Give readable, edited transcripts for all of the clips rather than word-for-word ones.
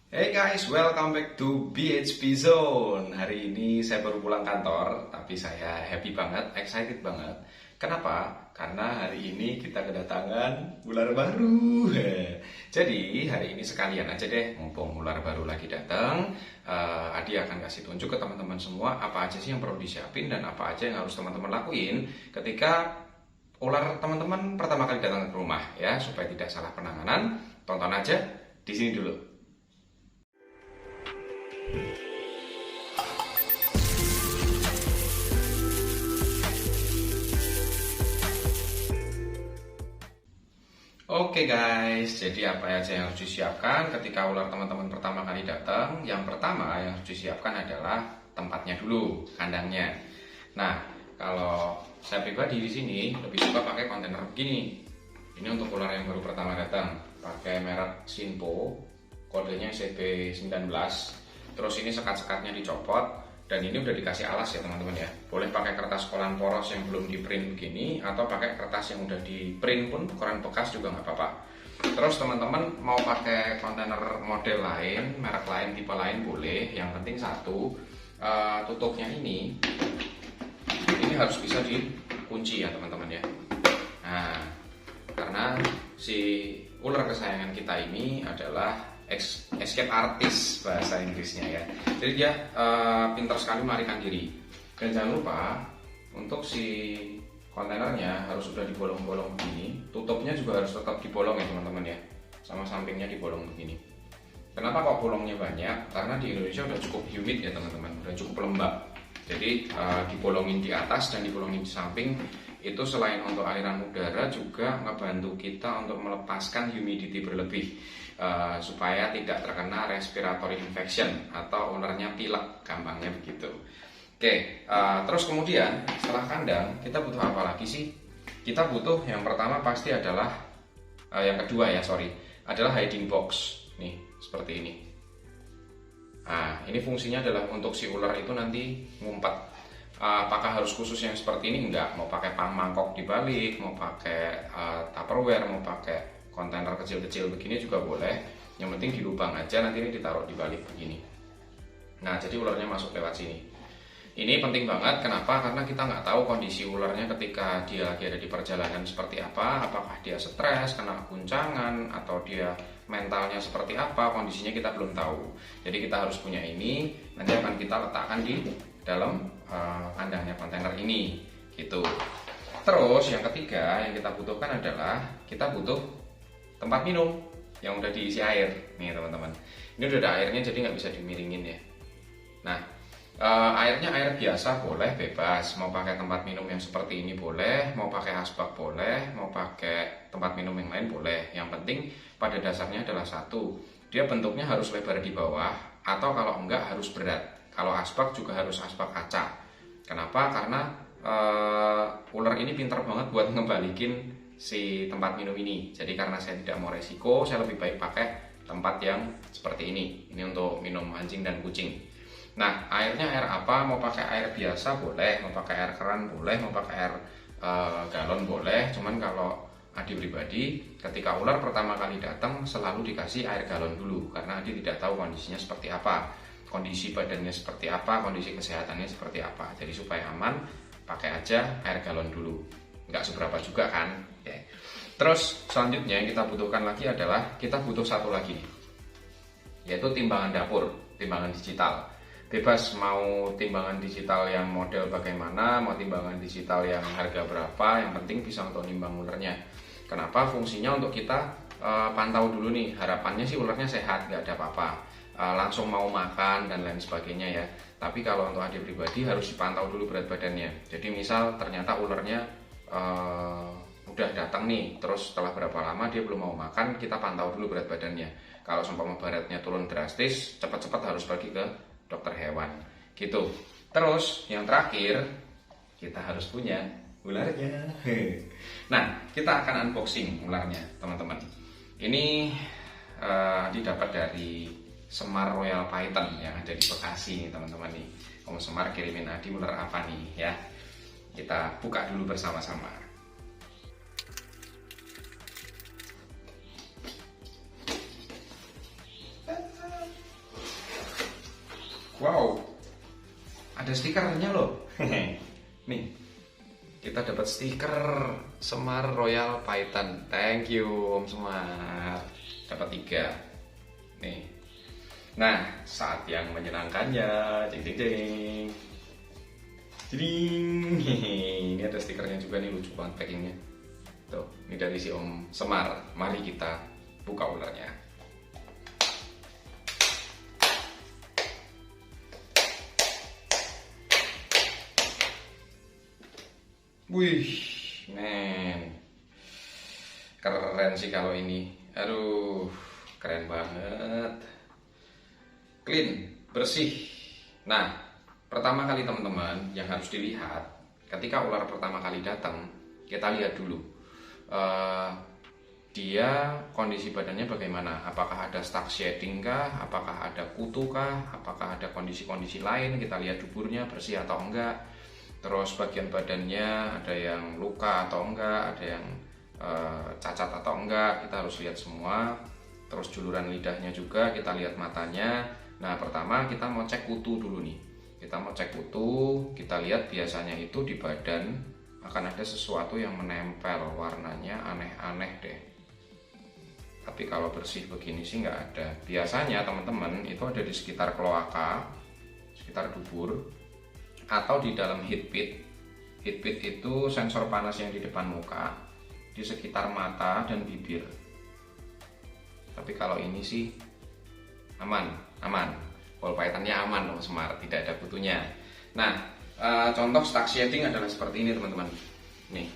Hey guys, welcome back to BHP Zone. Hari ini saya baru pulang kantor, tapi saya happy banget, excited banget. Kenapa? Karena hari ini kita kedatangan ular baru. Jadi hari ini sekalian aja deh, mumpung ular baru lagi datang, Adi akan kasih tunjuk ke teman-teman semua apa aja sih yang perlu disiapin dan apa aja yang harus teman-teman lakuin ketika ular teman-teman pertama kali datang ke rumah ya, supaya tidak salah penanganan. Tonton aja di sini dulu. Oke guys, jadi apa aja yang harus disiapkan ketika ular teman-teman pertama kali datang? Yang pertama yang harus disiapkan adalah tempatnya dulu, kandangnya. Nah, kalau saya pribadi di sini lebih suka pakai kontainer begini. Ini untuk ular yang baru pertama datang, pakai merek Sinpo, kodenya CB19. Terus ini sekat-sekatnya dicopot. Dan ini udah dikasih alas ya teman-teman ya. Boleh pakai kertas koran poros yang belum di print begini, atau pakai kertas yang udah di print pun, koran bekas juga nggak apa-apa. Terus teman-teman mau pakai kontainer model lain, merek lain, tipe lain boleh. Yang penting satu, tutupnya ini harus bisa dikunci ya teman-teman ya. Nah, karena si ular kesayangan kita ini adalah escape artist bahasa Inggrisnya ya. Jadi dia pintar sekali melarikan diri. Dan jangan lupa untuk si kontainernya harus sudah dibolong-bolong begini. Tutupnya juga harus tetap dibolong ya teman-teman ya. Sama sampingnya dibolong begini. Kenapa kok bolongnya banyak? Karena di Indonesia udah cukup humid ya teman-teman, udah cukup lembab. Jadi dibolongin di atas dan dibolongin di samping. Itu selain untuk aliran udara juga ngebantu kita untuk melepaskan humidity berlebih, supaya tidak terkena respiratory infection atau ularnya pilek, gampangnya begitu. Oke, terus kemudian setelah kandang kita butuh apa lagi sih? Kita butuh yang pertama pasti adalah yang kedua adalah hiding box nih, seperti ini. Nah, ini fungsinya adalah untuk si ular itu nanti ngumpet. Apakah harus khusus yang seperti ini? Enggak, mau pakai mangkok dibalik, mau pakai tupperware, mau pakai kontainer kecil-kecil begini juga boleh. Yang penting di lubang aja, nanti ini ditaruh dibalik begini. Nah, jadi ularnya masuk lewat sini. Ini penting banget, kenapa? Karena kita nggak tahu kondisi ularnya ketika dia lagi ada di perjalanan seperti apa. Apakah dia stres, kena guncangan, atau dia mentalnya seperti apa, kondisinya kita belum tahu. Jadi kita harus punya ini, nanti akan kita letakkan di dalam kandangnya kontainer ini gitu. Terus yang ketiga yang kita butuhkan adalah kita butuh tempat minum yang udah diisi air nih teman-teman. Ini udah ada airnya jadi nggak bisa dimiringin ya. Nah, airnya air biasa boleh, bebas. Mau pakai tempat minum yang seperti ini boleh, mau pakai asbak boleh, mau pakai tempat minum yang lain boleh. Yang penting pada dasarnya adalah satu, dia bentuknya harus lebar di bawah, atau kalau enggak harus berat. Kalau asbak juga harus asbak kaca. Kenapa? Karena ular ini pintar banget buat ngebalikin si tempat minum ini. Jadi karena saya tidak mau resiko, saya lebih baik pakai tempat yang seperti ini. Ini untuk minum anjing dan kucing. Nah, airnya air apa? Mau pakai air biasa boleh, mau pakai air keran boleh, mau pakai air galon boleh. Cuman kalau Adi pribadi, ketika ular pertama kali datang selalu dikasih air galon dulu, karena Adi tidak tahu kondisinya seperti apa, kondisi badannya seperti apa, kondisi kesehatannya seperti apa. Jadi supaya aman, pakai aja air galon dulu. Nggak seberapa juga kan ya. Terus selanjutnya yang kita butuhkan lagi adalah kita butuh satu lagi, yaitu timbangan dapur, timbangan digital. Bebas mau timbangan digital yang model bagaimana, mau timbangan digital yang harga berapa, yang penting bisa untuk nimbang ularnya. Kenapa? Fungsinya untuk kita pantau dulu nih, harapannya sih ularnya sehat, nggak ada apa-apa, langsung mau makan dan lain sebagainya ya. Tapi kalau untuk Adi pribadi harus dipantau dulu berat badannya. Jadi misal ternyata ularnya udah datang nih, terus setelah berapa lama dia belum mau makan, kita pantau dulu berat badannya. Kalau seumpama beratnya turun drastis, cepat-cepat harus pergi ke dokter hewan gitu. Terus yang terakhir kita harus punya ularnya. Nah, kita akan unboxing ularnya teman-teman. Ini didapat dari Semar Royal Python yang ada di Bekasi nih teman-teman nih. Om Semar kirimin Adi ular apa nih ya. Kita buka dulu bersama-sama. Wow, ada stikernya loh. Nih, kita dapat stiker Semar Royal Python. Thank you Om Semar. Dapat 3. Nih. Nah, saat yang menyenangkannya, jeng jeng jeng. Jeng. Ini ada stikernya juga nih, lucu banget packingnya. Tuh, ini dari si Om Semar. Mari kita buka ularnya. Wih, men, keren sih kalau ini. Aduh, keren banget. Clean, bersih. Nah, pertama kali teman-teman yang harus dilihat ketika ular pertama kali datang, kita lihat dulu dia kondisi badannya bagaimana. Apakah ada stuck shedding kah? Apakah ada kutu kah? Apakah ada kondisi-kondisi lain? Kita lihat duburnya bersih atau enggak. Terus bagian badannya ada yang luka atau enggak, ada yang cacat atau enggak, kita harus lihat semua. Terus juluran lidahnya juga, kita lihat matanya. Nah, pertama kita mau cek kutu dulu nih. Kita mau cek kutu, kita lihat biasanya itu di badan akan ada sesuatu yang menempel, warnanya aneh-aneh deh. Tapi kalau bersih begini sih nggak ada. Biasanya teman-teman itu ada di sekitar kloaka, sekitar dubur, atau di dalam heat pit. Heat pit itu sensor panas yang di depan muka, di sekitar mata dan bibir. Tapi kalau ini sih aman. Ball pythonnya aman Om Semar, tidak ada kutunya. Nah, contoh stuck shedding adalah seperti ini teman-teman. Nih,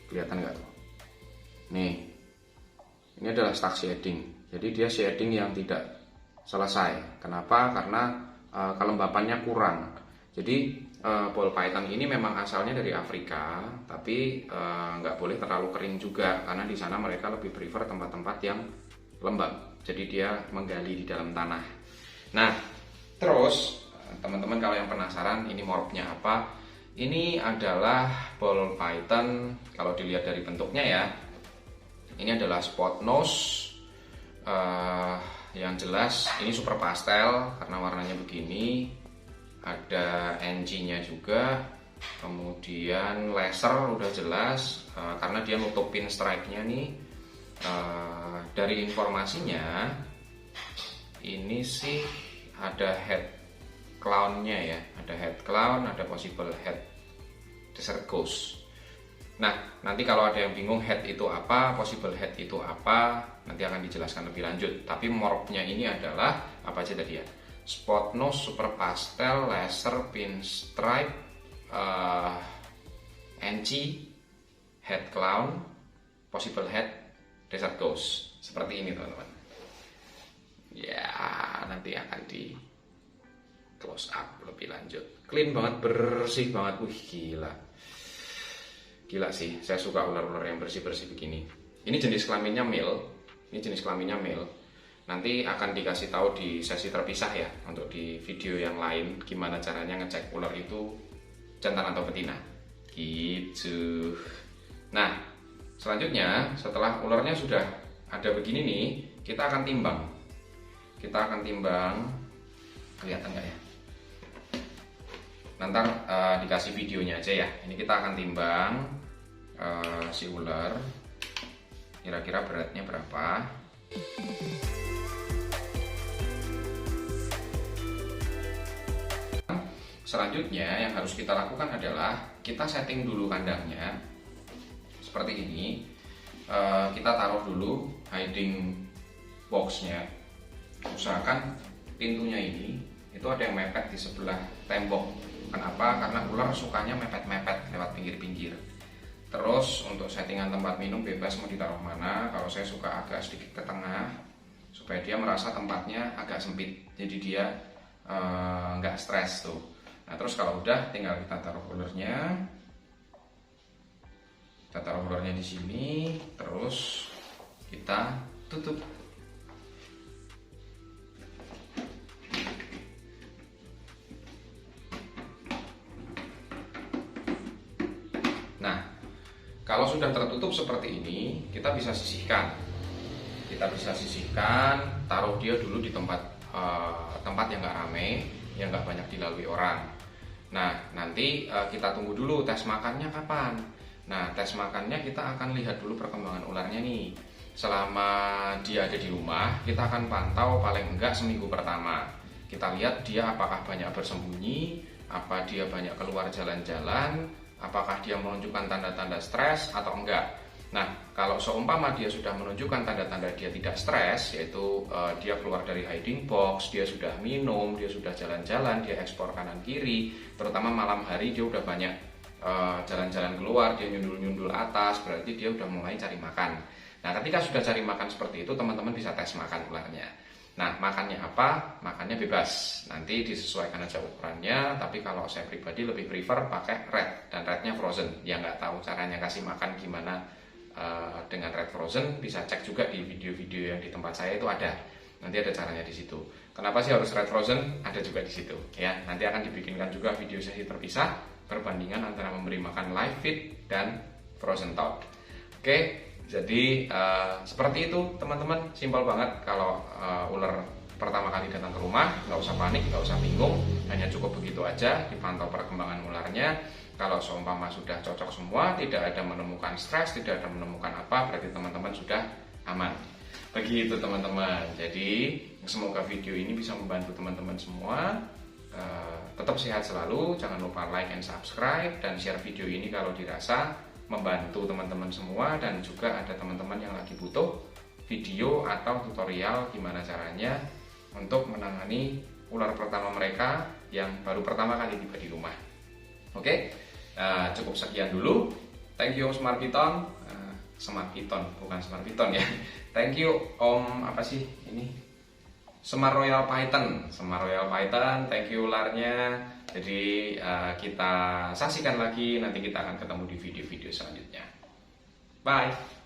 kelihatan nggak tuh? Nih, ini adalah stuck shedding. Jadi dia shedding yang tidak selesai. Kenapa? Karena kelembapannya kurang. Jadi ball python ini memang asalnya dari Afrika, tapi nggak boleh terlalu kering juga, karena di sana mereka lebih prefer tempat-tempat yang lembab. Jadi dia menggali di dalam tanah. Nah, terus teman-teman kalau yang penasaran ini morpnya apa? Ini adalah ball python. Kalau dilihat dari bentuknya ya, ini adalah spot nose. Yang jelas ini super pastel karena warnanya begini. Ada NG-nya juga, kemudian laser udah jelas karena dia nutupin stripe-nya nih. Dari informasinya ini sih ada head clown-nya ya, ada head clown, ada possible head desert ghost. Nah, nanti kalau ada yang bingung head itu apa, possible head itu apa, nanti akan dijelaskan lebih lanjut. Tapi morpnya ini adalah apa aja tadi ya? Spot nose, super pastel, laser, pinstripe, NG, head clown, possible head, desert ghost. Seperti ini teman-teman. Ya, nanti akan di close up lebih lanjut. Clean banget, bersih banget. Wih, gila sih. Saya suka ular-ular yang bersih-bersih begini. Ini jenis kelaminnya male. Nanti akan dikasih tahu di sesi terpisah ya, untuk di video yang lain gimana caranya ngecek ular itu jantan atau betina gitu. Nah, selanjutnya setelah ularnya sudah ada begini nih, kita akan timbang. Kelihatan nggak ya? Nanti dikasih videonya aja ya. Ini kita akan timbang si ular, kira-kira beratnya berapa. Selanjutnya yang harus kita lakukan adalah kita setting dulu kandangnya seperti ini. Kita taruh dulu hiding boxnya. Usahakan pintunya ini itu ada yang mepet di sebelah tembok. Kenapa? Karena ular sukanya mepet-mepet lewat pinggir-pinggir. Terus untuk settingan tempat minum bebas mau ditaruh mana. Kalau saya suka agak sedikit ke tengah supaya dia merasa tempatnya agak sempit. Jadi dia nggak stres tuh. Nah, terus kalau udah tinggal kita taruh ularnya. Kita taruh ularnya di sini, terus kita tutup. Nah, kalau sudah tertutup seperti ini, kita bisa sisihkan. Taruh dia dulu di tempat yang nggak rame. yang nggak banyak dilalui orang. Nah, nanti kita tunggu dulu tes makannya kapan. Nah, tes makannya kita akan lihat dulu perkembangan ularnya nih. Selama dia ada di rumah, kita akan pantau paling enggak seminggu pertama. Kita lihat dia apakah banyak bersembunyi, apa dia banyak keluar jalan-jalan, apakah dia menunjukkan tanda-tanda stres atau enggak. Nah, kalau seumpama dia sudah menunjukkan tanda-tanda dia tidak stres, yaitu dia keluar dari hiding box, dia sudah minum, dia sudah jalan-jalan, dia ekspor kanan kiri, terutama malam hari dia udah banyak jalan-jalan keluar, dia nyundul-nyundul atas, berarti dia udah mulai cari makan. Nah, ketika sudah cari makan seperti itu, teman-teman bisa tes makan ularnya. Nah, makannya apa? Makannya bebas. Nanti disesuaikan aja ukurannya, tapi kalau saya pribadi lebih prefer pakai red, dan rednya frozen. Yang nggak tahu caranya kasih makan gimana dengan red frozen, bisa cek juga di video-video yang di tempat saya itu ada. Nanti ada caranya di situ. Kenapa sih harus red frozen? Ada juga di situ. Ya, nanti akan dibikinkan juga video sesi terpisah perbandingan antara memberi makan live feed dan frozen thawed. Oke, jadi seperti itu teman-teman. Simpel banget kalau ular pertama kali datang ke rumah, nggak usah panik, nggak usah bingung, hanya cukup begitu aja, dipantau perkembangan ularnya. Kalau seumpama sudah cocok semua, tidak ada menemukan stres, tidak ada menemukan apa, berarti teman-teman sudah aman. Begitu teman-teman. Jadi semoga video ini bisa membantu teman-teman semua. Tetap sehat selalu, jangan lupa like and subscribe, dan share video ini kalau dirasa membantu teman-teman semua, dan juga ada teman-teman yang lagi butuh video atau tutorial gimana caranya untuk menangani ular pertama mereka yang baru pertama kali tiba di rumah. Oke, cukup sekian dulu. Thank you Om Smart Piton. Smart Piton, bukan Smart Piton ya. Thank you Om apa sih ini? Semar Royal Python. Semar Royal Python. Thank you ularnya. Jadi kita saksikan lagi, nanti kita akan ketemu di video-video selanjutnya. Bye.